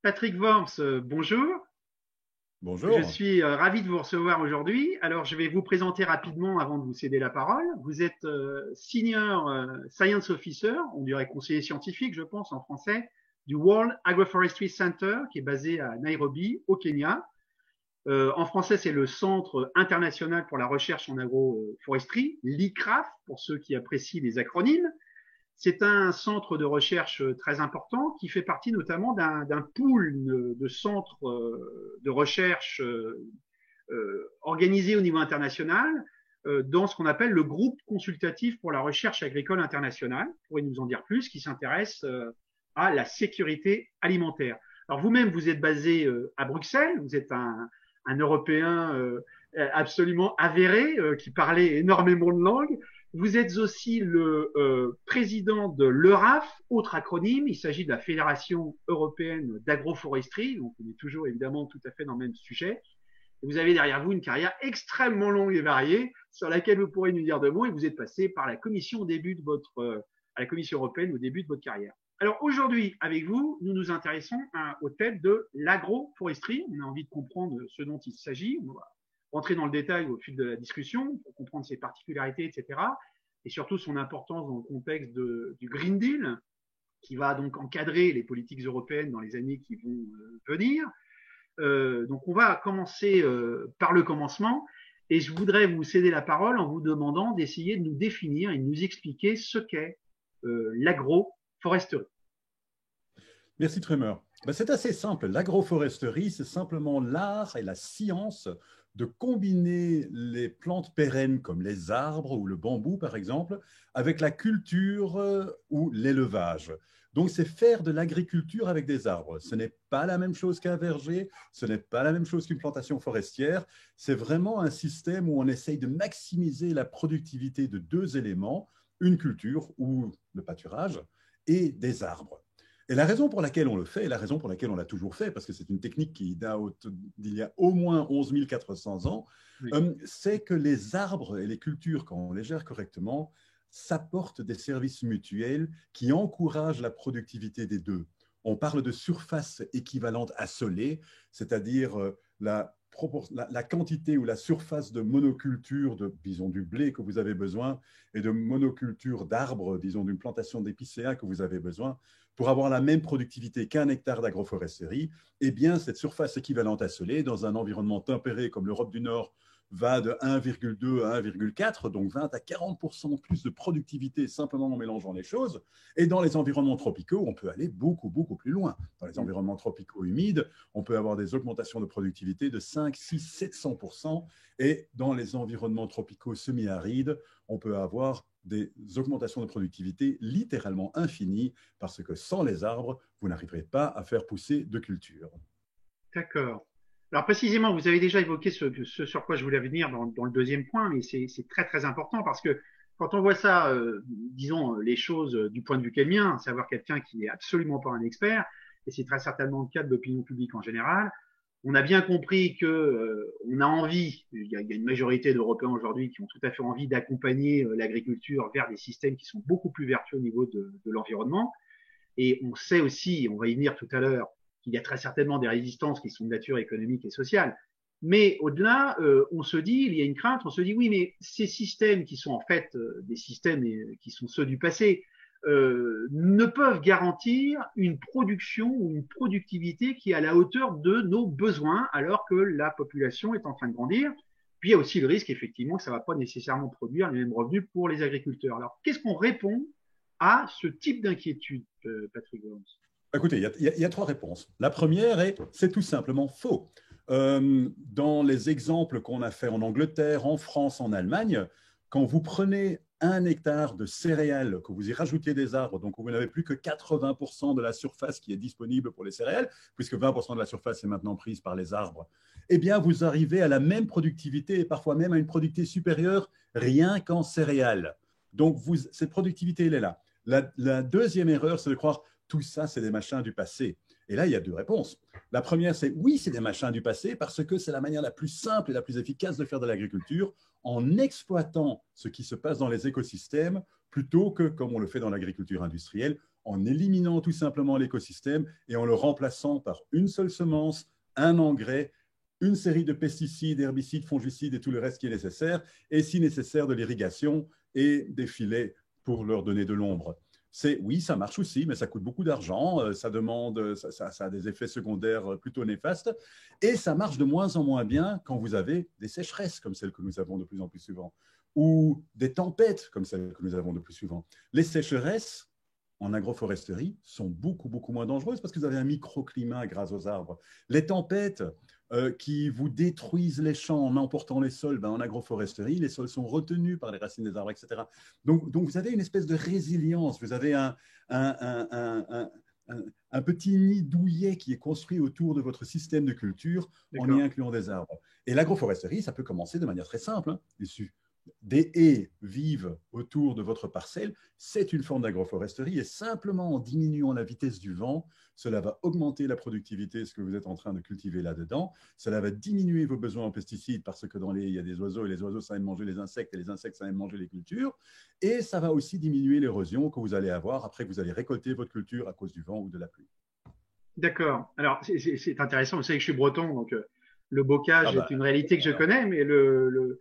Patrick Worms, bonjour. Bonjour. Je suis ravi de vous recevoir aujourd'hui. Alors, je vais vous présenter rapidement avant de vous céder la parole. Vous êtes Senior Science Officer, on dirait conseiller scientifique, je pense, en français, du World Agroforestry Center, qui est basé à Nairobi, au Kenya. En français, c'est le Centre international pour la recherche en agroforesterie, l'ICRAF, pour ceux qui apprécient les acronymes. C'est un centre de recherche très important qui fait partie notamment d'un pool de centres de recherche organisés au niveau international dans ce qu'on appelle le groupe consultatif pour la recherche agricole internationale, vous pourrez nous en dire plus, qui s'intéresse à la sécurité alimentaire. Alors vous-même, vous êtes basé à Bruxelles, vous êtes un Européen absolument avéré qui parlait énormément de langues. Vous êtes aussi le président de l'EURAF, autre acronyme, il s'agit de la Fédération européenne d'agroforesterie, donc on est toujours évidemment tout à fait dans le même sujet. Et vous avez derrière vous une carrière extrêmement longue et variée sur laquelle vous pourrez nous dire deux mots et vous êtes passé par la Commission au début de à la Commission européenne au début de votre carrière. Alors aujourd'hui, avec vous, nous nous intéressons au thème de l'agroforesterie. On a envie de comprendre ce dont il s'agit. On va rentrer dans le détail au fil de la discussion pour comprendre ses particularités, etc. Et surtout son importance dans le contexte du Green Deal, qui va donc encadrer les politiques européennes dans les années qui vont venir. Donc on va commencer par le commencement. Et je voudrais vous céder la parole en vous demandant d'essayer de nous définir et de nous expliquer ce qu'est l'agroforesterie. Merci Trémer. C'est assez simple. L'agroforesterie, c'est simplement l'art et la science de combiner les plantes pérennes comme les arbres ou le bambou, par exemple, avec la culture ou l'élevage. Donc, c'est faire de l'agriculture avec des arbres. Ce n'est pas la même chose qu'un verger, ce n'est pas la même chose qu'une plantation forestière. C'est vraiment un système où on essaye de maximiser la productivité de deux éléments, une culture ou le pâturage et des arbres. Et la raison pour laquelle on le fait, et la raison pour laquelle on l'a toujours fait, parce que c'est une technique qui date d'il y a au moins 11 400 ans, oui. C'est que les arbres et les cultures, quand on les gère correctement, s'apportent des services mutuels qui encouragent la productivité des deux. On parle de surface équivalente assolée, c'est-à-dire la quantité ou la surface de monoculture, disons du blé que vous avez besoin, et de monoculture d'arbres, disons d'une plantation d'épicéas que vous avez besoin, pour avoir la même productivité qu'un hectare d'agroforesterie, eh bien, cette surface équivalente assolée, dans un environnement tempéré comme l'Europe du Nord, va de 1,2 à 1,4, donc 20 à 40% plus de productivité simplement en mélangeant les choses. Et dans les environnements tropicaux, on peut aller beaucoup, beaucoup plus loin. Dans les environnements tropicaux humides, on peut avoir des augmentations de productivité de 5, 6, 700%. Et dans les environnements tropicaux semi-arides, on peut avoir des augmentations de productivité littéralement infinies parce que sans les arbres, vous n'arriverez pas à faire pousser de culture. D'accord. Alors précisément, vous avez déjà évoqué ce sur quoi je voulais venir dans le deuxième point, mais c'est très très important parce que quand on voit ça, disons les choses du point de vue qu'est le mien, à savoir quelqu'un qui n'est absolument pas un expert, et c'est très certainement le cas de l'opinion publique en général, on a bien compris que on a envie, il y a une majorité d'Européens aujourd'hui qui ont tout à fait envie d'accompagner l'agriculture vers des systèmes qui sont beaucoup plus vertueux au niveau de l'environnement, et on sait aussi, on va y venir tout à l'heure, qu'il y a très certainement des résistances qui sont de nature économique et sociale. Mais au-delà, on se dit, il y a une crainte, on se dit oui, mais ces systèmes qui sont en fait des systèmes qui sont ceux du passé, ne peuvent garantir une production ou une productivité qui est à la hauteur de nos besoins, alors que la population est en train de grandir. Puis il y a aussi le risque, effectivement, que ça ne va pas nécessairement produire les mêmes revenus pour les agriculteurs. Alors, qu'est-ce qu'on répond à ce type d'inquiétude, Patrick Worms? Écoutez, il y a trois réponses. La première est, c'est tout simplement faux. Dans les exemples qu'on a fait en Angleterre, en France, en Allemagne, quand vous prenez 1 hectare de céréales, que vous y rajoutez des arbres, donc vous n'avez plus que 80% de la surface qui est disponible pour les céréales, puisque 20% de la surface est maintenant prise par les arbres, eh bien, vous arrivez à la même productivité et parfois même à une productivité supérieure rien qu'en céréales. Donc, cette productivité, elle est là. La deuxième erreur, c'est de croire tout ça, c'est des machins du passé. Et là, il y a deux réponses. La première, c'est oui, c'est des machins du passé parce que c'est la manière la plus simple et la plus efficace de faire de l'agriculture en exploitant ce qui se passe dans les écosystèmes plutôt que comme on le fait dans l'agriculture industrielle, en éliminant tout simplement l'écosystème et en le remplaçant par une seule semence, un engrais, une série de pesticides, herbicides, fongicides et tout le reste qui est nécessaire, et si nécessaire de l'irrigation et des filets pour leur donner de l'ombre. Oui, ça marche aussi, mais ça coûte beaucoup d'argent, ça a des effets secondaires plutôt néfastes, et ça marche de moins en moins bien quand vous avez des sécheresses comme celles que nous avons de plus en plus souvent, ou des tempêtes comme celles que nous avons de plus souvent. Les sécheresses en agroforesterie sont beaucoup, beaucoup moins dangereuses parce que vous avez un microclimat grâce aux arbres. Les tempêtes qui vous détruisent les champs en emportant les sols, en agroforesterie, les sols sont retenus par les racines des arbres, etc. Donc vous avez une espèce de résilience, vous avez un petit nid douillet qui est construit autour de votre système de culture en y incluant des arbres. Et l'agroforesterie, ça peut commencer de manière très simple. Des haies vivent autour de votre parcelle, c'est une forme d'agroforesterie et simplement en diminuant la vitesse du vent, cela va augmenter la productivité de ce que vous êtes en train de cultiver là-dedans. Cela va diminuer vos besoins en pesticides parce que il y a des oiseaux et les oiseaux, ça aime manger les insectes et les insectes, ça aime manger les cultures. Et ça va aussi diminuer l'érosion que vous allez avoir après que vous allez récolter votre culture à cause du vent ou de la pluie. D'accord. Alors, c'est intéressant. Vous savez que je suis breton, donc le bocage est une réalité que je connais, mais le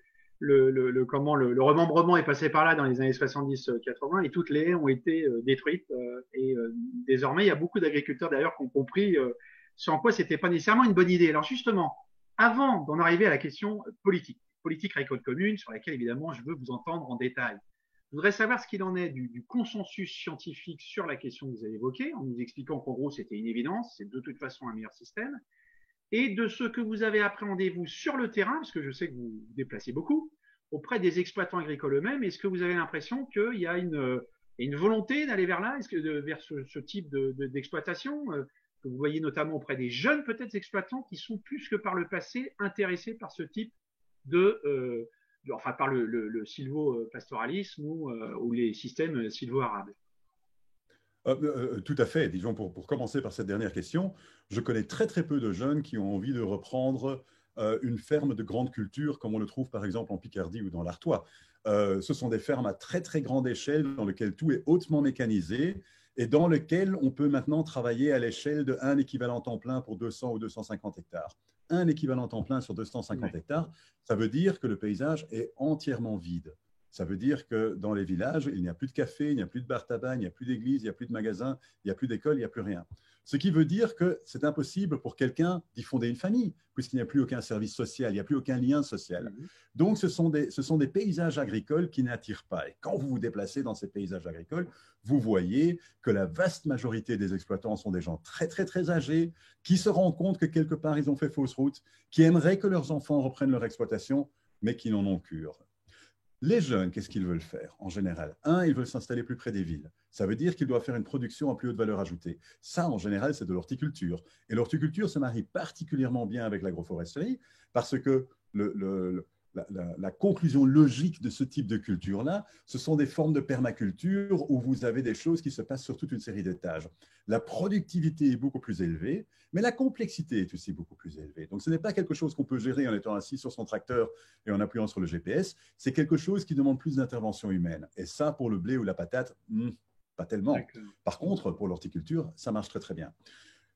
remembrement est passé par là dans les années 70-80 et toutes les haies ont été détruites. Désormais, il y a beaucoup d'agriculteurs d'ailleurs qui ont compris ce en quoi c'était pas nécessairement une bonne idée. Alors justement, avant d'en arriver à la question politique agricole commune, sur laquelle évidemment je veux vous entendre en détail. Je voudrais savoir ce qu'il en est du consensus scientifique sur la question que vous avez évoquée, en nous expliquant qu'en gros c'était une évidence, c'est de toute façon un meilleur système, et de ce que vous avez appréhendé vous sur le terrain, parce que je sais que vous vous déplacez beaucoup, auprès des exploitants agricoles eux-mêmes. Est-ce que vous avez l'impression qu'il y a une volonté d'aller vers là, vers ce type d'exploitation que vous voyez notamment auprès des jeunes peut-être exploitants qui sont plus que par le passé intéressés par ce type enfin par le sylvo-pastoralisme ou les systèmes sylvo-arabes? Tout à fait. Disons, pour commencer par cette dernière question, je connais très très peu de jeunes qui ont envie de reprendre une ferme de grande culture comme on le trouve par exemple en Picardie ou dans l'Artois. Ce sont des fermes à très très grande échelle dans lesquelles tout est hautement mécanisé et dans lesquelles on peut maintenant travailler à l'échelle d'un équivalent temps plein pour 200 ou 250 hectares. Un équivalent temps plein sur 250 hectares, ça veut dire que le paysage est entièrement vide. Ça veut dire que dans les villages, il n'y a plus de café, il n'y a plus de bar tabac, il n'y a plus d'église, il n'y a plus de magasin, il n'y a plus d'école, il n'y a plus rien. Ce qui veut dire que c'est impossible pour quelqu'un d'y fonder une famille, puisqu'il n'y a plus aucun service social, il n'y a plus aucun lien social. Donc, ce sont des paysages agricoles qui n'attirent pas. Et quand vous vous déplacez dans ces paysages agricoles, vous voyez que la vaste majorité des exploitants sont des gens très, très, très âgés, qui se rendent compte que quelque part, ils ont fait fausse route, qui aimeraient que leurs enfants reprennent leur exploitation, mais qui n'en ont cure. Les jeunes, qu'est-ce qu'ils veulent faire en général? Ils veulent s'installer plus près des villes. Ça veut dire qu'ils doivent faire une production en plus haute valeur ajoutée. Ça, en général, c'est de l'horticulture. Et l'horticulture se marie particulièrement bien avec l'agroforesterie parce que la conclusion logique de ce type de culture-là, ce sont des formes de permaculture où vous avez des choses qui se passent sur toute une série d'étages. La productivité est beaucoup plus élevée, mais la complexité est aussi beaucoup plus élevée. Donc, ce n'est pas quelque chose qu'on peut gérer en étant assis sur son tracteur et en appuyant sur le GPS. C'est quelque chose qui demande plus d'intervention humaine. Et ça, pour le blé ou la patate, pas tellement. Par contre, pour l'horticulture, ça marche très, très bien.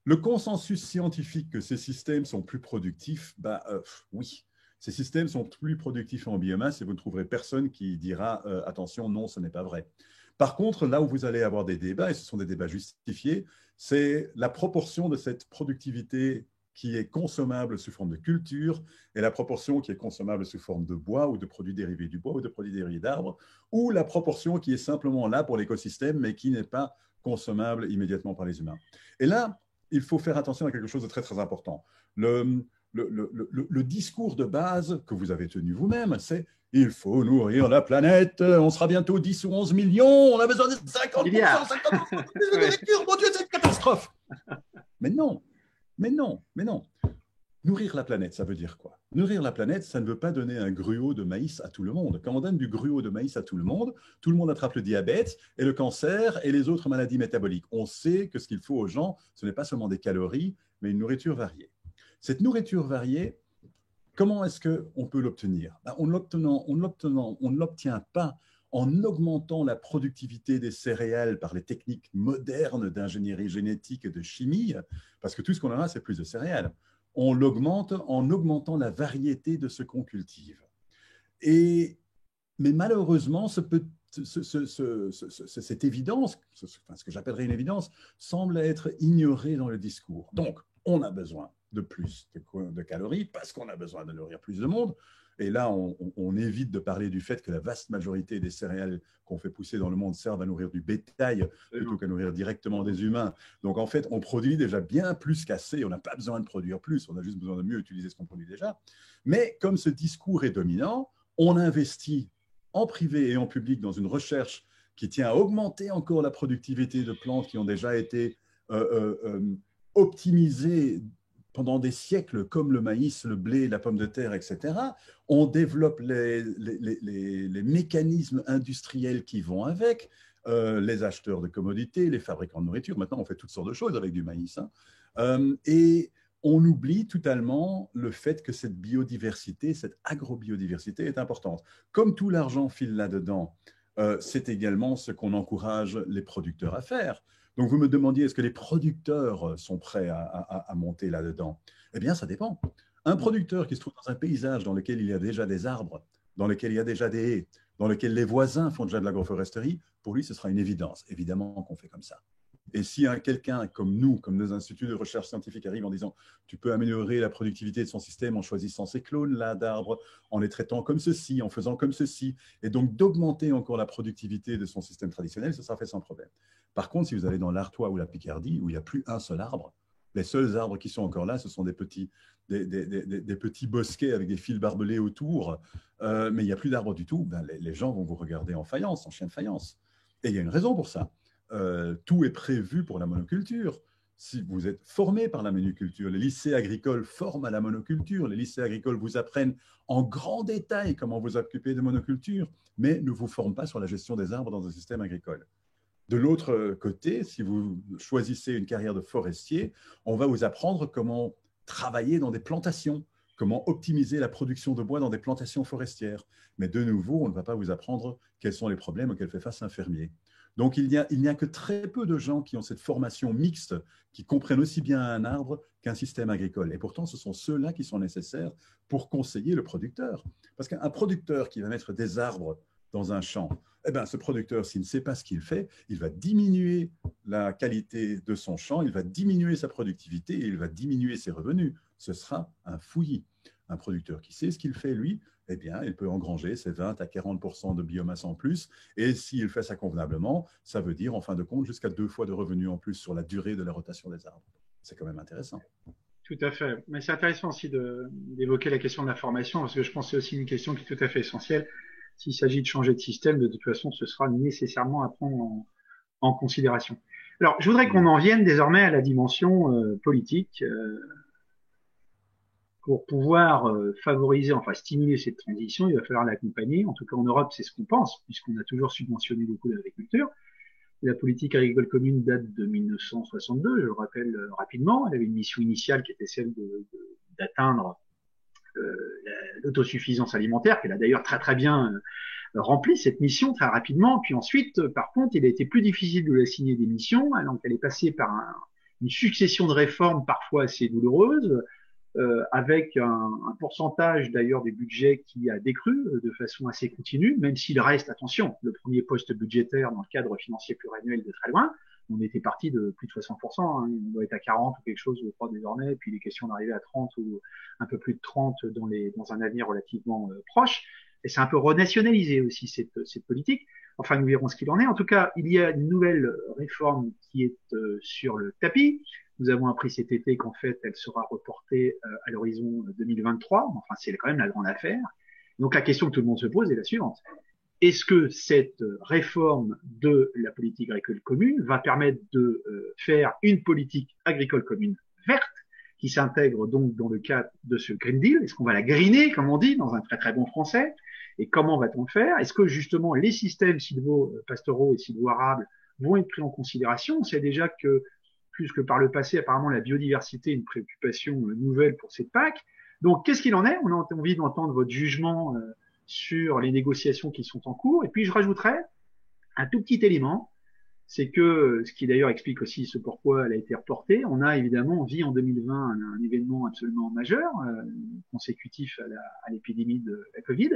Le consensus scientifique que ces systèmes sont plus productifs, oui. Ces systèmes sont plus productifs en biomasse et vous ne trouverez personne qui dira attention, non, ce n'est pas vrai. Par contre, là où vous allez avoir des débats, et ce sont des débats justifiés, c'est la proportion de cette productivité qui est consommable sous forme de culture et la proportion qui est consommable sous forme de bois ou de produits dérivés du bois ou de produits dérivés d'arbres, ou la proportion qui est simplement là pour l'écosystème mais qui n'est pas consommable immédiatement par les humains. Et là, il faut faire attention à quelque chose de très, très important. Le discours de base que vous avez tenu vous-même, c'est « il faut nourrir la planète, on sera bientôt 10 ou 11 millions, on a besoin de 50%, 50% de nourriture, mon Dieu, c'est une catastrophe !» Mais non, mais non, mais non. Nourrir la planète, ça veut dire quoi? Nourrir la planète, ça ne veut pas donner un gruau de maïs à tout le monde. Quand on donne du gruau de maïs à tout le monde attrape le diabète et le cancer et les autres maladies métaboliques. On sait que ce qu'il faut aux gens, ce n'est pas seulement des calories, mais une nourriture variée. Cette nourriture variée, comment est-ce qu'on peut l'obtenir? On ne l'obtient pas en augmentant la productivité des céréales par les techniques modernes d'ingénierie génétique et de chimie, parce que tout ce qu'on a, c'est plus de céréales. On l'augmente en augmentant la variété de ce qu'on cultive. Mais malheureusement, cette évidence, ce que j'appellerais une évidence, semble être ignorée dans le discours. Donc, on a besoin de plus de calories parce qu'on a besoin de nourrir plus de monde. Et là, on évite de parler du fait que la vaste majorité des céréales qu'on fait pousser dans le monde servent à nourrir du bétail plutôt qu'à nourrir directement des humains. Donc, en fait, on produit déjà bien plus qu'assez. On n'a pas besoin de produire plus. On a juste besoin de mieux utiliser ce qu'on produit déjà. Mais comme ce discours est dominant, on investit en privé et en public dans une recherche qui tient à augmenter encore la productivité de plantes qui ont déjà été optimisées pendant des siècles, comme le maïs, le blé, la pomme de terre, etc. On développe les mécanismes industriels qui vont avec, les acheteurs de commodités, les fabricants de nourriture. Maintenant, on fait toutes sortes de choses avec du maïs. Et on oublie totalement le fait que cette biodiversité, cette agrobiodiversité est importante. Comme tout l'argent file là-dedans, c'est également ce qu'on encourage les producteurs à faire. Donc, vous me demandiez, est-ce que les producteurs sont prêts à monter là-dedans? Eh bien, ça dépend. Un producteur qui se trouve dans un paysage dans lequel il y a déjà des arbres, dans lequel il y a déjà des haies, dans lequel les voisins font déjà de l'agroforesterie, pour lui, ce sera une évidence. Évidemment qu'on fait comme ça. Et si quelqu'un comme nous, comme nos instituts de recherche scientifique arrive en disant tu peux améliorer la productivité de son système en choisissant ces clones-là d'arbres, en les traitant comme ceci, en faisant comme ceci, et donc d'augmenter encore la productivité de son système traditionnel, ce sera fait sans problème. Par contre, si vous allez dans l'Artois ou la Picardie, où il n'y a plus un seul arbre, les seuls arbres qui sont encore là, ce sont des petits bosquets avec des fils barbelés autour, mais il n'y a plus d'arbres du tout, ben, les gens vont vous regarder en faïence, en chien de faïence. Et il y a une raison pour ça. Tout est prévu pour la monoculture. Si vous êtes formé par la monoculture, les lycées agricoles forment à la monoculture, les lycées agricoles vous apprennent en grand détail comment vous occuper de monoculture, mais ne vous forment pas sur la gestion des arbres dans un système agricole. De l'autre côté, si vous choisissez une carrière de forestier, on va vous apprendre comment travailler dans des plantations, comment optimiser la production de bois dans des plantations forestières. Mais de nouveau, on ne va pas vous apprendre quels sont les problèmes auxquels fait face un fermier. Donc, il n'y a que très peu de gens qui ont cette formation mixte, qui comprennent aussi bien un arbre qu'un système agricole. Et pourtant, ce sont ceux-là qui sont nécessaires pour conseiller le producteur. Parce qu'un producteur qui va mettre des arbres dans un champ, eh bien, ce producteur, s'il ne sait pas ce qu'il fait, il va diminuer la qualité de son champ, il va diminuer sa productivité et il va diminuer ses revenus. Ce sera un fouillis. Un producteur qui sait ce qu'il fait, lui, eh bien, il peut engranger ses 20 à 40% de biomasse en plus. Et s'il fait ça convenablement, ça veut dire, en fin de compte, jusqu'à 2 fois de revenus en plus sur la durée de la rotation des arbres. C'est quand même intéressant. Tout à fait. Mais c'est intéressant aussi d'évoquer la question de la formation, parce que je pense que c'est aussi une question qui est tout à fait essentielle. S'il s'agit de changer de système, de toute façon, ce sera nécessairement à prendre en considération. Alors, je voudrais qu'on en vienne désormais à la dimension politique. Pour pouvoir favoriser, enfin stimuler cette transition, il va falloir l'accompagner. En tout cas, en Europe, c'est ce qu'on pense, puisqu'on a toujours subventionné beaucoup l'agriculture. La politique agricole commune date de 1962, je le rappelle rapidement. Elle avait une mission initiale qui était celle d'atteindre l'autosuffisance alimentaire, qu'elle a d'ailleurs très très bien rempli cette mission très rapidement. Puis ensuite, par contre, il a été plus difficile de lui assigner des missions, donc elle est passée par une succession de réformes parfois assez douloureuses, avec un pourcentage d'ailleurs du budget qui a décru de façon assez continue, même s'il reste, attention, le premier poste budgétaire dans le cadre financier pluriannuel de très loin. On était parti de plus de 60%, hein, on doit être à 40 ou quelque chose, je crois, désormais, et puis il est question d'arriver à 30 ou un peu plus de 30 dans un avenir relativement proche. Et c'est un peu renationalisé aussi cette politique. Enfin, nous verrons ce qu'il en est. En tout cas, il y a une nouvelle réforme qui est sur le tapis. Nous avons appris cet été qu'en fait, elle sera reportée à l'horizon 2023. Enfin, c'est quand même la grande affaire. Donc, la question que tout le monde se pose est la suivante. Est-ce que cette réforme de la politique agricole commune va permettre de faire une politique agricole commune verte qui s'intègre donc dans le cadre de ce Green Deal? Est-ce qu'on va la greener, comme on dit, dans un très très bon français? Et comment va-t-on le faire? Est-ce que justement les systèmes sylvo-pastoraux et sylvo-arables vont être pris en considération? On sait déjà que plus que par le passé, apparemment, la biodiversité est une préoccupation nouvelle pour cette PAC. Donc, qu'est-ce qu'il en est? On a envie d'entendre votre jugement sur les négociations qui sont en cours. Et puis je rajouterais un tout petit élément, c'est que, ce qui d'ailleurs explique aussi ce pourquoi elle a été reportée, on a évidemment, on vit en 2020 un événement absolument majeur, consécutif à l'épidémie de la Covid,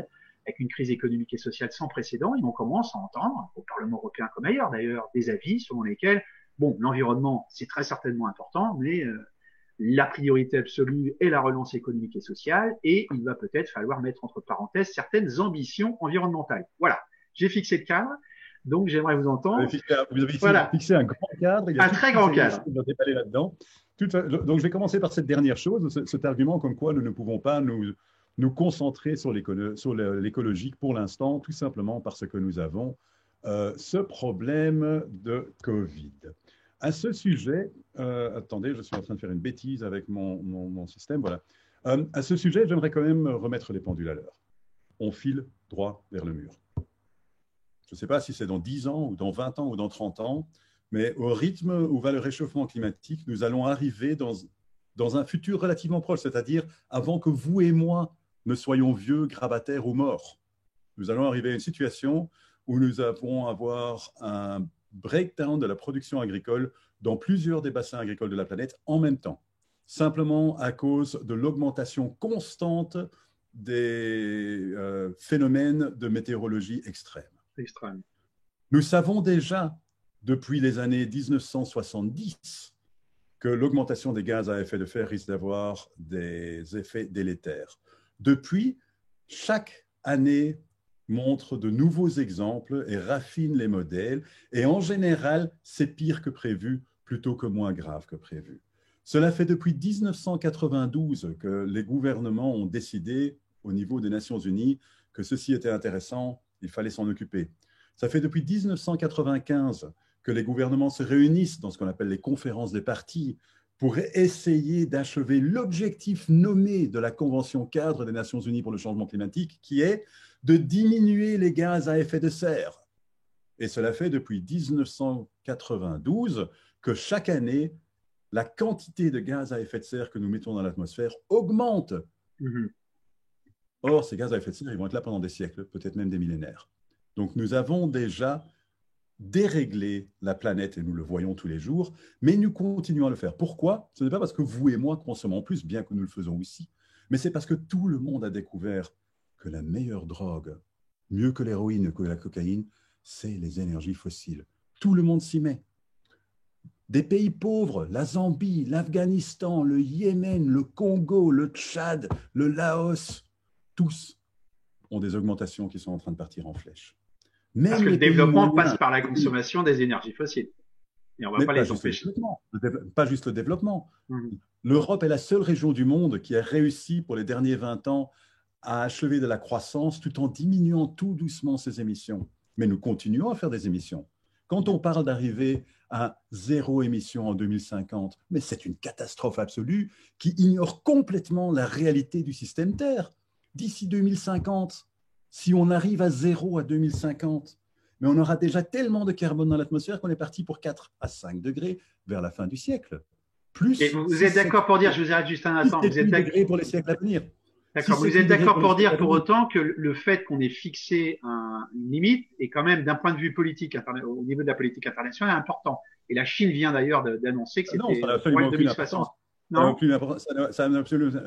avec une crise économique et sociale sans précédent, et on commence à entendre, au Parlement européen comme ailleurs d'ailleurs, des avis selon lesquels, bon, l'environnement, c'est très certainement important, mais la priorité absolue est la relance économique et sociale, et il va peut-être falloir mettre entre parenthèses certaines ambitions environnementales. Voilà, j'ai fixé le cadre. Donc, j'aimerais vous entendre. Vous avez Voilà, fixé un grand cadre. Il y a un très grand cadre. qui vont déballer là-dedans. Donc, je vais commencer par cette dernière chose, cet argument comme quoi nous ne pouvons pas nous concentrer sur l'écologique pour l'instant, tout simplement parce que nous avons ce problème de Covid. À ce sujet, attendez, je suis en train de faire une bêtise avec mon système. Voilà. À ce sujet, j'aimerais quand même remettre les pendules à l'heure. On file droit vers le mur. Je ne sais pas si c'est dans 10 ans ou dans 20 ans ou dans 30 ans, mais au rythme où va le réchauffement climatique, nous allons arriver dans un futur relativement proche, c'est-à-dire avant que vous et moi ne soyons vieux, grabataires ou morts. Nous allons arriver à une situation où nous allons avoir un breakdown de la production agricole dans plusieurs des bassins agricoles de la planète en même temps, simplement à cause de l'augmentation constante des phénomènes de météorologie extrême. Extrême. Nous savons déjà, depuis les années 1970, que l'augmentation des gaz à effet de serre risque d'avoir des effets délétères. Depuis, chaque année montre de nouveaux exemples et raffine les modèles, et en général, c'est pire que prévu plutôt que moins grave que prévu. Cela fait depuis 1992 que les gouvernements ont décidé, au niveau des Nations Unies, que ceci était intéressant, il fallait s'en occuper. Ça fait depuis 1995 que les gouvernements se réunissent dans ce qu'on appelle les conférences des partis pour essayer d'achever l'objectif nommé de la Convention cadre des Nations Unies pour le changement climatique, qui est de diminuer les gaz à effet de serre. Et cela fait depuis 1992 que chaque année, la quantité de gaz à effet de serre que nous mettons dans l'atmosphère augmente. Or, ces gaz à effet de serre, ils vont être là pendant des siècles, peut-être même des millénaires. Donc, nous avons déjà déréglé la planète, et nous le voyons tous les jours, mais nous continuons à le faire. Pourquoi? Ce n'est pas parce que vous et moi consommons plus, bien que nous le faisons aussi, mais c'est parce que tout le monde a découvert que la meilleure drogue, mieux que l'héroïne, que la cocaïne, c'est les énergies fossiles. Tout le monde s'y met. Des pays pauvres, la Zambie, l'Afghanistan, le Yémen, le Congo, le Tchad, le Laos, tous ont des augmentations qui sont en train de partir en flèche. Même parce que le développement passe par la consommation des énergies fossiles. Et on ne va pas les empêcher. Pas juste le développement. L'Europe est la seule région du monde qui a réussi pour les derniers 20 ans à achever de la croissance tout en diminuant tout doucement ses émissions. Mais nous continuons à faire des émissions. Quand on parle d'arriver à zéro émission en 2050, mais c'est une catastrophe absolue qui ignore complètement la réalité du système Terre. D'ici 2050, si on arrive à zéro à 2050, mais on aura déjà tellement de carbone dans l'atmosphère qu'on est parti pour 4 à 5 degrés vers la fin du siècle. Plus et vous êtes d'accord pour dire, je vous arrête juste un instant, vous êtes d'accord pour les siècles à venir. D'accord, vous êtes d'accord pour dire pour autant que le fait qu'on ait fixé une limite est quand même d'un point de vue politique au niveau de la politique internationale important. Et la Chine vient d'ailleurs d'annoncer que c'était pour 2060. Non, ça n'a absolument.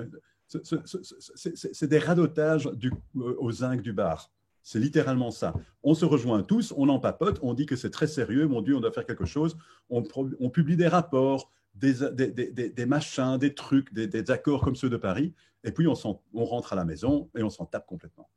C'est des radotages au zinc du bar. C'est littéralement ça. On se rejoint tous, on en papote, on dit que c'est très sérieux, mon Dieu, on doit faire quelque chose. On publie des rapports, des machins, des trucs, des accords comme ceux de Paris, et puis on rentre à la maison et on s'en tape complètement.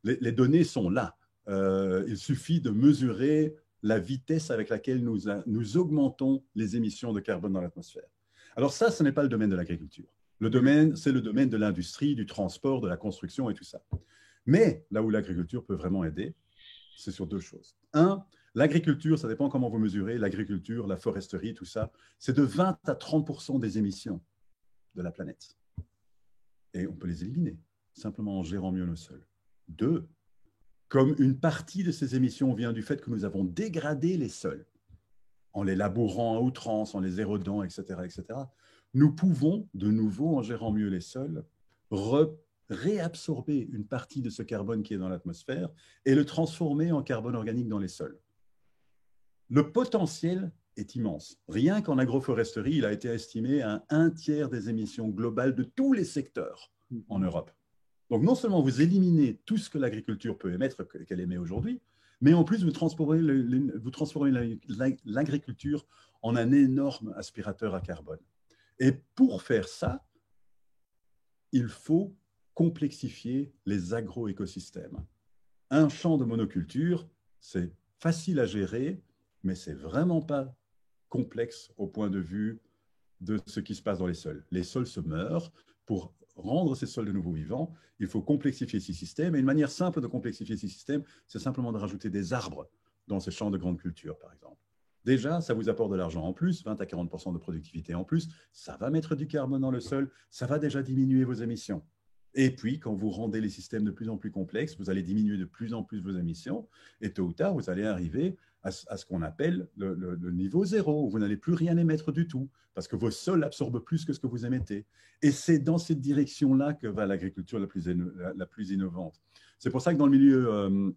Les données sont là. Il suffit de mesurer la vitesse avec laquelle nous augmentons les émissions de carbone dans l'atmosphère. Alors ça, ce n'est pas le domaine de l'agriculture. C'est le domaine de l'industrie, du transport, de la construction et tout ça. Mais là où l'agriculture peut vraiment aider, c'est sur deux choses. Un, l'agriculture, ça dépend comment vous mesurez, l'agriculture, la foresterie, tout ça, c'est de 20 à 30% des émissions de la planète. Et on peut les éliminer, simplement en gérant mieux nos sols. Deux, comme une partie de ces émissions vient du fait que nous avons dégradé les sols, en les labourant à outrance, en les érodant, etc., etc., nous pouvons, de nouveau, en gérant mieux les sols, réabsorber une partie de ce carbone qui est dans l'atmosphère et le transformer en carbone organique dans les sols. Le potentiel est immense. Rien qu'en agroforesterie, il a été estimé à 1/3 des émissions globales de tous les secteurs en Europe. Donc, non seulement vous éliminez tout ce que l'agriculture peut émettre, qu'elle émet aujourd'hui, mais en plus, vous transformez l'agriculture en un énorme aspirateur à carbone. Et pour faire ça, il faut complexifier les agroécosystèmes. Un champ de monoculture, c'est facile à gérer, mais ce n'est vraiment pas complexe au point de vue de ce qui se passe dans les sols. Les sols se meurent. Pour rendre ces sols de nouveau vivants, il faut complexifier ces systèmes. Et une manière simple de complexifier ces systèmes, c'est simplement de rajouter des arbres dans ces champs de grande culture, par exemple. Déjà, ça vous apporte de l'argent en plus, 20 à 40% de productivité en plus. Ça va mettre du carbone dans le sol. Ça va déjà diminuer vos émissions. Et puis, quand vous rendez les systèmes de plus en plus complexes, vous allez diminuer de plus en plus vos émissions. Et tôt ou tard, vous allez arriver à ce qu'on appelle le niveau zéro, où vous n'allez plus rien émettre du tout, parce que vos sols absorbent plus que ce que vous émettez. Et c'est dans cette direction-là que va l'agriculture la plus innovante. C'est pour ça que dans le milieu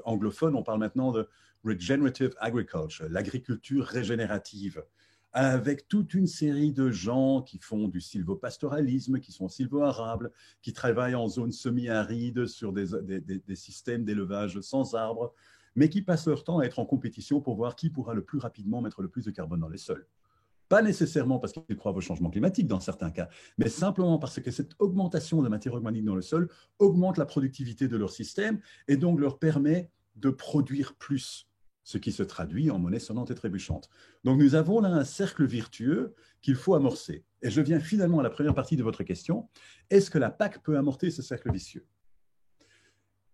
anglophone, on parle maintenant de regenerative agriculture, l'agriculture régénérative, avec toute une série de gens qui font du sylvopastoralisme, qui sont sylvo-arables, qui travaillent en zone semi-aride sur des systèmes d'élevage sans arbres, mais qui passent leur temps à être en compétition pour voir qui pourra le plus rapidement mettre le plus de carbone dans les sols. Pas nécessairement parce qu'ils croient au changement climatique dans certains cas, mais simplement parce que cette augmentation de matière organique dans le sol augmente la productivité de leur système et donc leur permet de produire plus, ce qui se traduit en monnaie sonnante et trébuchante. Donc nous avons là un cercle virtueux qu'il faut amorcer. Et je viens finalement à la première partie de votre question. Est-ce que la PAC peut amorcer ce cercle vicieux?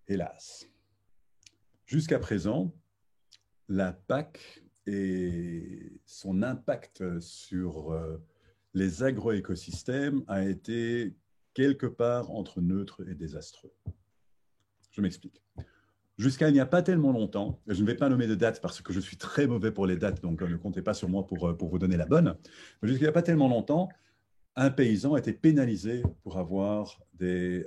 Hélas. Jusqu'à présent, la PAC et son impact sur les agroécosystèmes a été quelque part entre neutre et désastreux. Je m'explique. Jusqu'à il n'y a pas tellement longtemps, et je ne vais pas nommer de date parce que je suis très mauvais pour les dates, donc ne comptez pas sur moi pour vous donner la bonne, mais jusqu'à il n'y a pas tellement longtemps, un paysan était pénalisé pour avoir des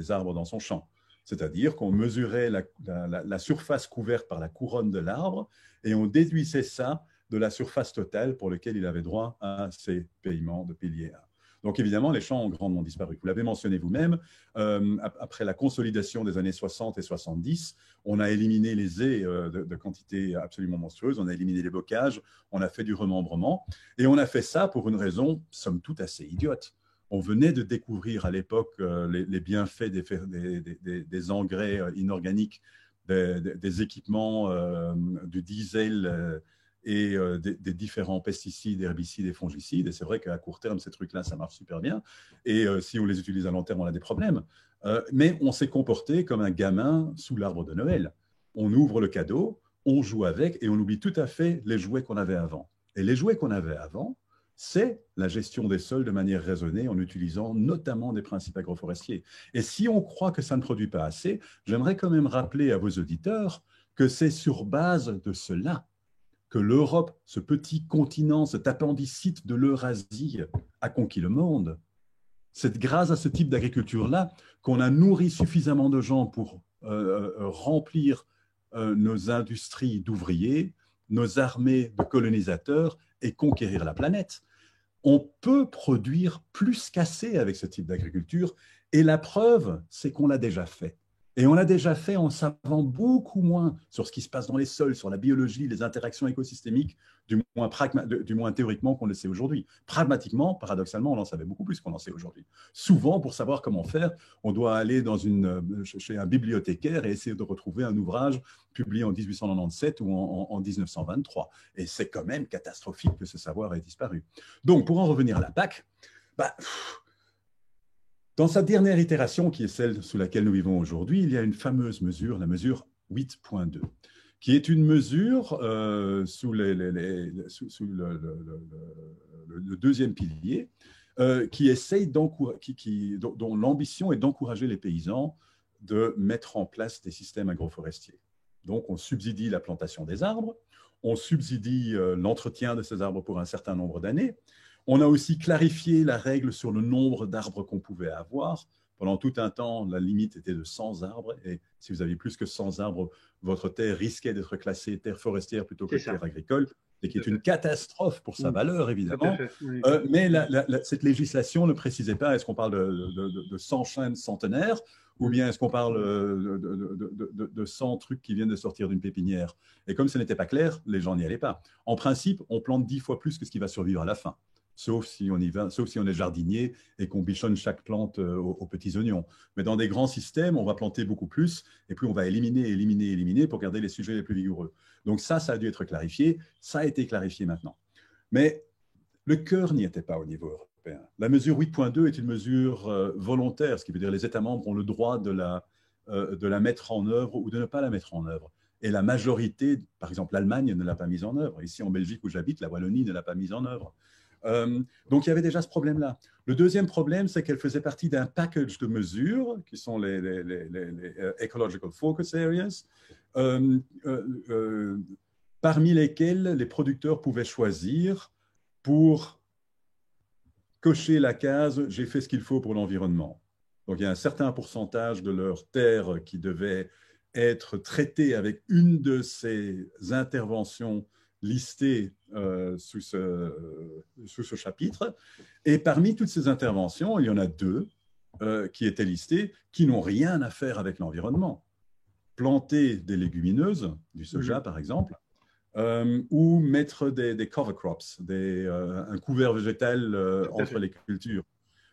arbres dans son champ. C'est-à-dire qu'on mesurait la surface couverte par la couronne de l'arbre et on déduisait ça de la surface totale pour laquelle il avait droit à ses paiements de pilier 1. Donc évidemment, les champs ont grandement disparu. Vous l'avez mentionné vous-même, après la consolidation des années 60 et 70, on a éliminé les haies de quantité absolument monstrueuse, on a éliminé les bocages, on a fait du remembrement, et on a fait ça pour une raison, somme toute, assez idiote. On venait de découvrir à l'époque les bienfaits des engrais inorganiques, des équipements, du diesel et des différents pesticides, herbicides et fongicides. Et c'est vrai qu'à court terme, ces trucs-là, ça marche super bien. Et si on les utilise à long terme, on a des problèmes. Mais on s'est comporté comme un gamin sous l'arbre de Noël. On ouvre le cadeau, on joue avec et on oublie tout à fait les jouets qu'on avait avant. Et les jouets qu'on avait avant, c'est la gestion des sols de manière raisonnée en utilisant notamment des principes agroforestiers. Et si on croit que ça ne produit pas assez, j'aimerais quand même rappeler à vos auditeurs que c'est sur base de cela que l'Europe, ce petit continent, cet appendicite de l'Eurasie, a conquis le monde. C'est grâce à ce type d'agriculture-là qu'on a nourri suffisamment de gens pour remplir nos industries d'ouvriers, nos armées de colonisateurs et conquérir la planète. On peut produire plus qu'assez avec ce type d'agriculture et la preuve, c'est qu'on l'a déjà fait. Et on l'a déjà fait en savant beaucoup moins sur ce qui se passe dans les sols, sur la biologie, les interactions écosystémiques, du moins théoriquement qu'on le sait aujourd'hui. Pragmatiquement, paradoxalement, on en savait beaucoup plus qu'on en sait aujourd'hui. Souvent, pour savoir comment faire, on doit aller chez un bibliothécaire et essayer de retrouver un ouvrage publié en 1897 ou en 1923. Et c'est quand même catastrophique que ce savoir ait disparu. Donc, pour en revenir à la PAC, dans sa dernière itération, qui est celle sous laquelle nous vivons aujourd'hui, il y a une fameuse mesure, la mesure 8.2, qui est une mesure sous le deuxième pilier, dont l'ambition est d'encourager les paysans de mettre en place des systèmes agroforestiers. Donc, on subsidie la plantation des arbres, on subsidie l'entretien de ces arbres pour un certain nombre d'années, On a aussi clarifié la règle sur le nombre d'arbres qu'on pouvait avoir. Pendant tout un temps, la limite était de 100 arbres. Et si vous aviez plus que 100 arbres, votre terre risquait d'être classée terre forestière plutôt que terre agricole, ce qui est une catastrophe pour sa valeur, évidemment. Oui. Mais cette législation ne précisait pas, est-ce qu'on parle de 100 chênes centenaires ou bien est-ce qu'on parle de 100 trucs qui viennent de sortir d'une pépinière? Et comme ce n'était pas clair, les gens n'y allaient pas. En principe, on plante 10 fois plus que ce qui va survivre à la fin. Sauf si on est jardinier et qu'on bichonne chaque plante aux petits oignons. Mais dans des grands systèmes, on va planter beaucoup plus et puis on va éliminer pour garder les sujets les plus vigoureux. Donc ça a dû être clarifié. Ça a été clarifié maintenant. Mais le cœur n'y était pas au niveau européen. La mesure 8.2 est une mesure volontaire, ce qui veut dire que les États membres ont le droit de la mettre en œuvre ou de ne pas la mettre en œuvre. Et la majorité, par exemple l'Allemagne, ne l'a pas mise en œuvre. Ici en Belgique où j'habite, la Wallonie ne l'a pas mise en œuvre. Donc, il y avait déjà ce problème-là. Le deuxième problème, c'est qu'elle faisait partie d'un package de mesures qui sont les Ecological Focus Areas, parmi lesquelles les producteurs pouvaient choisir pour cocher la case « j'ai fait ce qu'il faut pour l'environnement ». Donc, il y a un certain pourcentage de leurs terres qui devait être traité avec une de ces interventions listées sous ce chapitre. Et parmi toutes ces interventions, il y en a deux qui étaient listées qui n'ont rien à faire avec l'environnement. Planter des légumineuses, du soja par exemple, ou mettre des cover crops, un couvert végétal entre les cultures.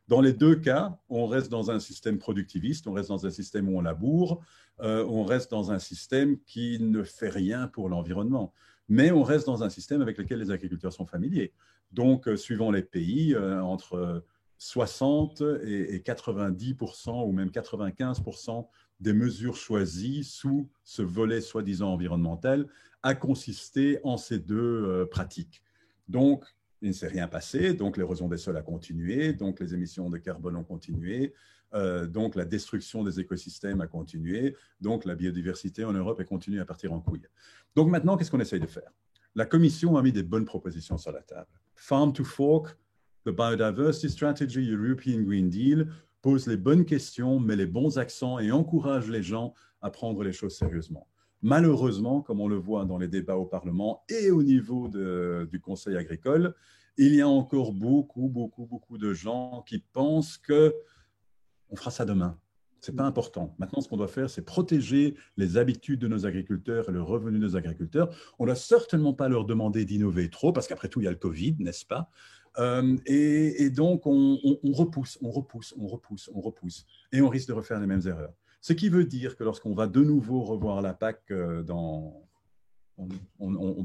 Dans les deux cas, on reste dans un système productiviste, on reste dans un système où on laboure, on reste dans un système qui ne fait rien pour l'environnement. Mais on reste dans un système avec lequel les agriculteurs sont familiers. Donc, suivant les pays, entre 60 et 90% ou même 95% des mesures choisies sous ce volet soi-disant environnemental a consisté en ces deux pratiques. Donc, il ne s'est rien passé, donc l'érosion des sols a continué, donc les émissions de carbone ont continué, donc la destruction des écosystèmes a continué, donc la biodiversité en Europe a continué à partir en couille. Donc maintenant, qu'est-ce qu'on essaye de faire? La Commission a mis des bonnes propositions sur la table. Farm to Fork, the Biodiversity Strategy, European Green Deal, pose les bonnes questions, met les bons accents et encourage les gens à prendre les choses sérieusement. Malheureusement, comme on le voit dans les débats au Parlement et au niveau du Conseil agricole, il y a encore beaucoup de gens qui pensent qu'on fera ça demain. Ce n'est pas important. Maintenant, ce qu'on doit faire, c'est protéger les habitudes de nos agriculteurs et le revenu de nos agriculteurs. On ne doit certainement pas leur demander d'innover trop, parce qu'après tout, il y a le Covid, n'est-ce pas? Et donc, on repousse. Et on risque de refaire les mêmes erreurs. Ce qui veut dire que lorsqu'on va de nouveau revoir la PAC on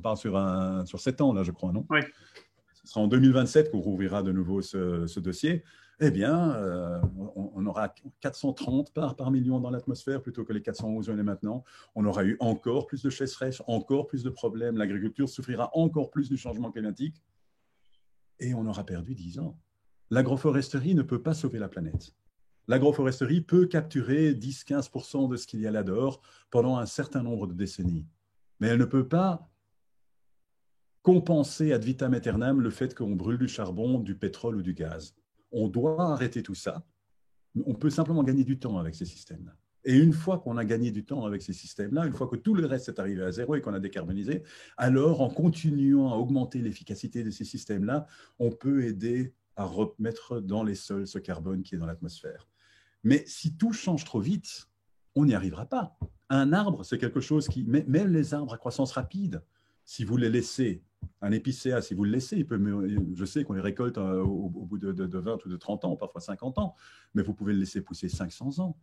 parle sur 7 ans, là, je crois, non? Oui. Ce sera en 2027 qu'on rouvrira de nouveau ce dossier. Eh bien, on aura 430 parts par million dans l'atmosphère plutôt que les 411 qu'on est maintenant. On aura eu encore plus de sécheresse, encore plus de problèmes. L'agriculture souffrira encore plus du changement climatique. Et on aura perdu 10 ans. L'agroforesterie ne peut pas sauver la planète. L'agroforesterie peut capturer 10-15% de ce qu'il y a là dehors pendant un certain nombre de décennies. Mais elle ne peut pas compenser ad vitam aeternam le fait qu'on brûle du charbon, du pétrole ou du gaz. On doit arrêter tout ça. On peut simplement gagner du temps avec ces systèmes-là. Et une fois qu'on a gagné du temps avec ces systèmes-là, une fois que tout le reste est arrivé à zéro et qu'on a décarbonisé, alors en continuant à augmenter l'efficacité de ces systèmes-là, on peut aider à remettre dans les sols ce carbone qui est dans l'atmosphère. Mais si tout change trop vite, on n'y arrivera pas. Un arbre, c'est quelque chose qui... Même les arbres à croissance rapide, si vous les laissez, un épicéa, si vous le laissez, je sais qu'on les récolte au bout de 20 ou de 30 ans, parfois 50 ans, mais vous pouvez le laisser pousser 500 ans.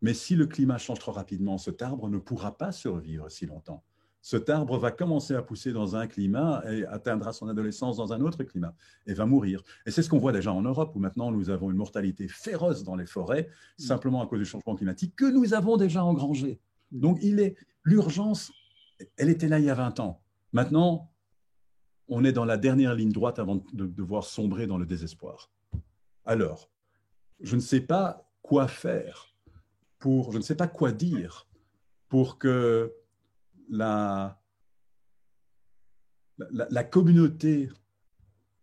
Mais si le climat change trop rapidement, cet arbre ne pourra pas survivre si longtemps. Cet arbre va commencer à pousser dans un climat et atteindra son adolescence dans un autre climat et va mourir. Et c'est ce qu'on voit déjà en Europe, où maintenant nous avons une mortalité féroce dans les forêts, simplement à cause du changement climatique, que nous avons déjà engrangé. Donc l'urgence, elle était là il y a 20 ans. Maintenant, on est dans la dernière ligne droite avant de devoir sombrer dans le désespoir. Alors, je ne sais pas quoi faire, je ne sais pas quoi dire pour que la communauté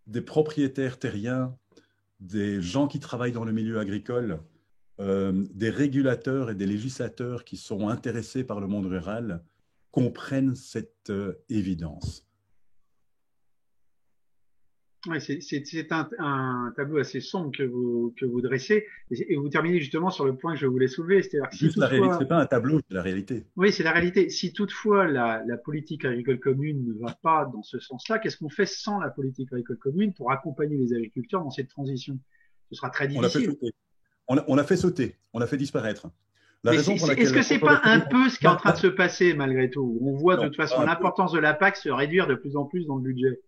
des propriétaires terriens, des gens qui travaillent dans le milieu agricole, des régulateurs et des législateurs qui sont intéressés par le monde rural comprennent cette évidence. Ouais, c'est un tableau assez sombre que vous dressez et vous terminez justement sur le point que je voulais soulever, c'est-à-dire que si Juste la réalité, ce toutefois, n'est pas un tableau, c'est la réalité. oui, c'est la réalité, si toutefois la politique agricole commune ne va pas dans ce sens-là, qu'est-ce qu'on fait sans la politique agricole commune pour accompagner les agriculteurs dans cette transition? Ce sera très On l'a fait difficile. sauter, on l'a fait sauter, on l'a fait disparaître. La Mais raison pour est-ce laquelle que c'est pas un l'agroforesterie... peu ce qui est en train de se passer malgré tout? On voit de Non, toute façon pas un peu. l'importance de la PAC se réduire de plus en plus dans le budget.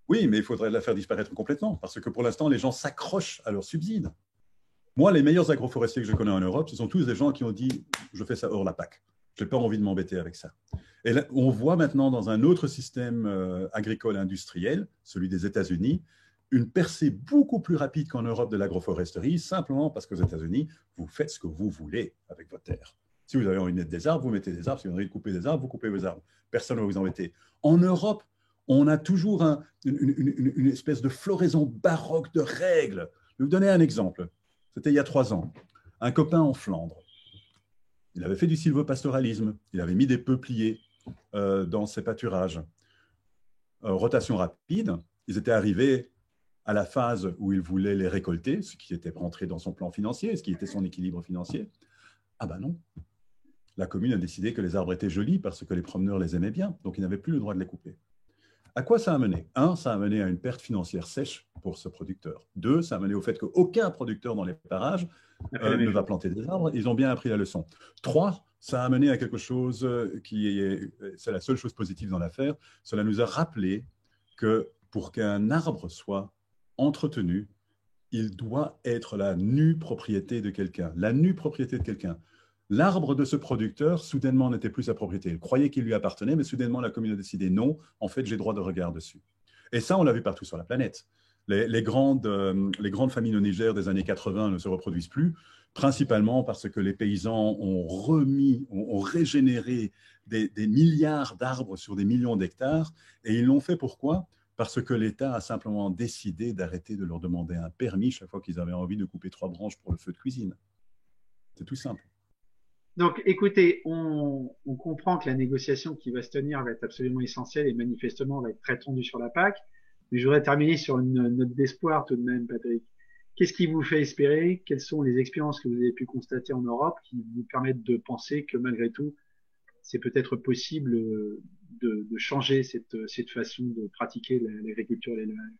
Oui, mais il faudrait la faire disparaître complètement, parce que pour l'instant, les gens s'accrochent à leurs subsides. Moi, les meilleurs agroforestiers que je connais en Europe, ce sont tous des gens qui ont dit « je fais ça hors la PAC, je n'ai pas envie de m'embêter avec ça ». Et là, on voit maintenant dans un autre système agricole industriel, celui des États-Unis, une percée beaucoup plus rapide qu'en Europe de l'agroforesterie, simplement parce qu'aux États-Unis, vous faites ce que vous voulez avec votre terre. Si vous avez envie de mettre des arbres, vous mettez des arbres. Si vous avez envie de couper des arbres, vous coupez vos arbres. Personne ne va vous embêter. En Europe, on a toujours une espèce de floraison baroque de règles. Je vais vous donner un exemple. C'était il y a 3 ans. Un copain en Flandre. Il avait fait du sylvopastoralisme. Il avait mis des peupliers dans ses pâturages. Rotation rapide. Ils étaient arrivés à la phase où il voulait les récolter, ce qui était rentré dans son plan financier, ce qui était son équilibre financier. Ah ben non. La commune a décidé que les arbres étaient jolis parce que les promeneurs les aimaient bien, donc ils n'avaient plus le droit de les couper. À quoi ça a mené? 1, ça a mené à une perte financière sèche pour ce producteur. 2, ça a mené au fait qu'aucun producteur dans les parages ne va planter des arbres. Ils ont bien appris la leçon. 3, ça a mené à quelque chose c'est la seule chose positive dans l'affaire. Cela nous a rappelé que pour qu'un arbre soit entretenu, il doit être la nue propriété de quelqu'un. La nue propriété de quelqu'un. L'arbre de ce producteur, soudainement, n'était plus sa propriété. Il croyait qu'il lui appartenait, mais soudainement, la commune a décidé non, en fait, j'ai droit de regard dessus. Et ça, on l'a vu partout sur la planète. Les grandes famines au Niger des années 80 ne se reproduisent plus, principalement parce que les paysans ont régénéré des milliards d'arbres sur des millions d'hectares. Et ils l'ont fait pourquoi? Parce que l'État a simplement décidé d'arrêter de leur demander un permis chaque fois qu'ils avaient envie de couper 3 branches pour le feu de cuisine. C'est tout simple. Donc, écoutez, on comprend que la négociation qui va se tenir va être absolument essentielle et manifestement va être très tendue sur la PAC. Mais je voudrais terminer sur une note d'espoir tout de même, Patrick. Qu'est-ce qui vous fait espérer? Quelles sont les expériences que vous avez pu constater en Europe qui vous permettent de penser que malgré tout, c'est peut-être possible de changer cette façon de pratiquer l'agriculture et l'élevage?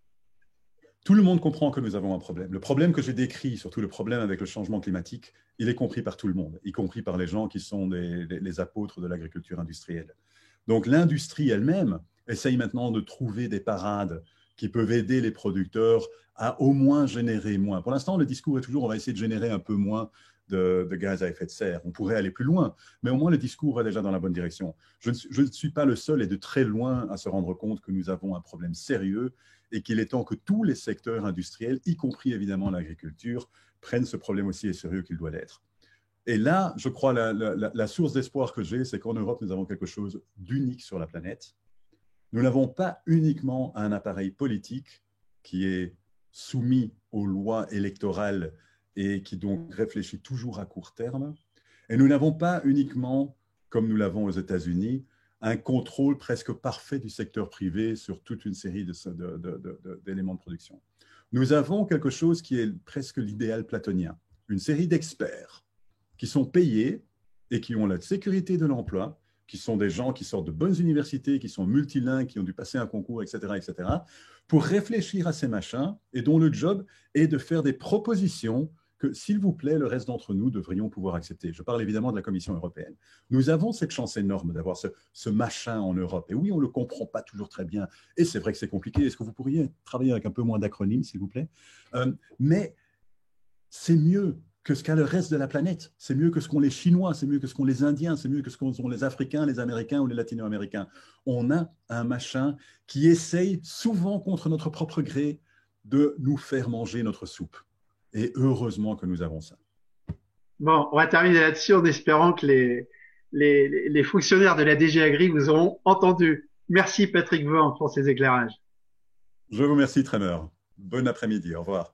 Tout le monde comprend que nous avons un problème. Le problème que j'ai décrit, surtout le problème avec le changement climatique, il est compris par tout le monde, y compris par les gens qui sont les apôtres de l'agriculture industrielle. Donc l'industrie elle-même essaye maintenant de trouver des parades qui peuvent aider les producteurs à au moins générer moins. Pour l'instant, le discours est toujours on va essayer de générer un peu moins de gaz à effet de serre. On pourrait aller plus loin, mais au moins le discours est déjà dans la bonne direction. Je ne suis pas le seul et de très loin à se rendre compte que nous avons un problème sérieux et qu'il est temps que tous les secteurs industriels, y compris évidemment l'agriculture, prennent ce problème aussi au sérieux qu'il doit l'être. Et là, je crois, la source d'espoir que j'ai, c'est qu'en Europe, nous avons quelque chose d'unique sur la planète. Nous n'avons pas uniquement un appareil politique qui est soumis aux lois électorales et qui donc réfléchit toujours à court terme. Et nous n'avons pas uniquement, comme nous l'avons aux États-Unis, un contrôle presque parfait du secteur privé sur toute une série d'éléments de production. Nous avons quelque chose qui est presque l'idéal platonien, une série d'experts qui sont payés et qui ont la sécurité de l'emploi, qui sont des gens qui sortent de bonnes universités, qui sont multilingues, qui ont dû passer un concours, etc., pour réfléchir à ces machins et dont le job est de faire des propositions que, s'il vous plaît, le reste d'entre nous devrions pouvoir accepter. Je parle évidemment de la Commission européenne. Nous avons cette chance énorme d'avoir ce machin en Europe. Et oui, on ne le comprend pas toujours très bien. Et c'est vrai que c'est compliqué. Est-ce que vous pourriez travailler avec un peu moins d'acronymes, s'il vous plaît? Mais c'est mieux que ce qu'a le reste de la planète. C'est mieux que ce qu'ont les Chinois, c'est mieux que ce qu'ont les Indiens, c'est mieux que ce qu'ont les Africains, les Américains ou les Latino-Américains. On a un machin qui essaye, souvent contre notre propre gré, de nous faire manger notre soupe. Et heureusement que nous avons ça. Bon, on va terminer là-dessus en espérant que les fonctionnaires de la DG Agri vous auront entendu. Merci Patrick Vaughan pour ces éclairages. Je vous remercie, Tremer. Bon après-midi. Au revoir.